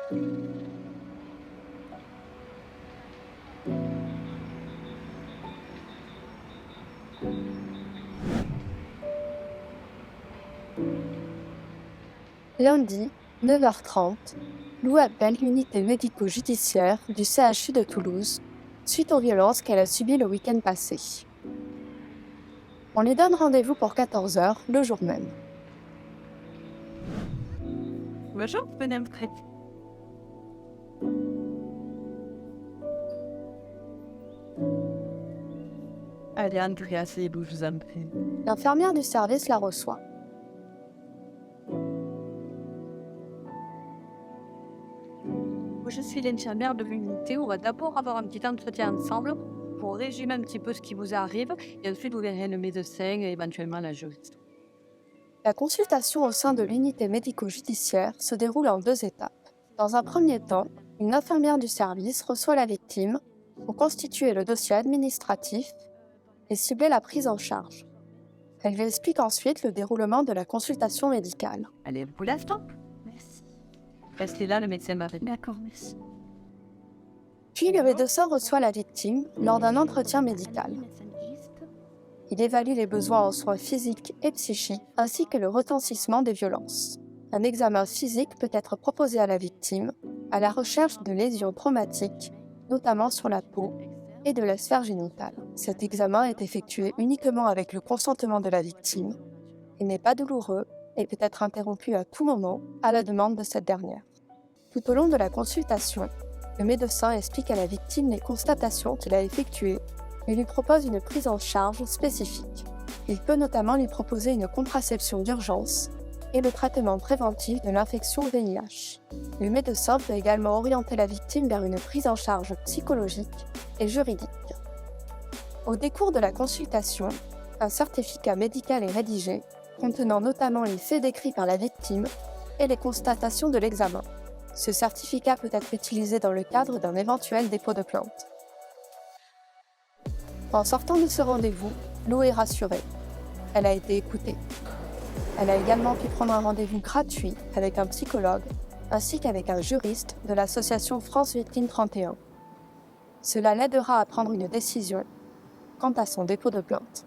Lundi, 9h30, Lou appelle l'unité médico-judiciaire du CHU de Toulouse suite aux violences qu'elle a subies le week-end passé. On lui donne rendez-vous pour 14h le jour même. Bonjour, venez me traiter. Allez, Andrea, c'est Lou, je vous en prie. L'infirmière du service la reçoit. Je suis l'infirmière de l'unité. On va d'abord avoir un petit entretien ensemble pour résumer un petit peu ce qui vous arrive. Et ensuite, vous verrez le médecin et éventuellement la juriste. La consultation au sein de l'unité médico-judiciaire se déroule en 2 étapes. Dans un premier temps, une infirmière du service reçoit la victime pour constituer le dossier administratif et cibler la prise en charge. Elle lui explique ensuite le déroulement de la consultation médicale. Allez, pour l'instant. Merci. Restez là, le médecin va venir. D'accord, merci. Puis le médecin reçoit la victime lors d'un entretien médical. Il évalue les besoins en soins physiques et psychiques ainsi que le retentissement des violences. Un examen physique peut être proposé à la victime à la recherche de lésions traumatiques, notamment sur la peau et de la sphère génitale. Cet examen est effectué uniquement avec le consentement de la victime. Il n'est pas douloureux et peut être interrompu à tout moment à la demande de cette dernière. Tout au long de la consultation, le médecin explique à la victime les constatations qu'il a effectuées et lui propose une prise en charge spécifique. Il peut notamment lui proposer une contraception d'urgence et le traitement préventif de l'infection VIH. Le médecin peut également orienter la victime vers une prise en charge psychologique et juridique. Au décours de la consultation, un certificat médical est rédigé, contenant notamment les faits décrits par la victime et les constatations de l'examen. Ce certificat peut être utilisé dans le cadre d'un éventuel dépôt de plainte. En sortant de ce rendez-vous, Lou est rassurée. Elle a été écoutée. Elle a également pu prendre un rendez-vous gratuit avec un psychologue ainsi qu'avec un juriste de l'association France Victime 31. Cela l'aidera à prendre une décision quant à son dépôt de plainte.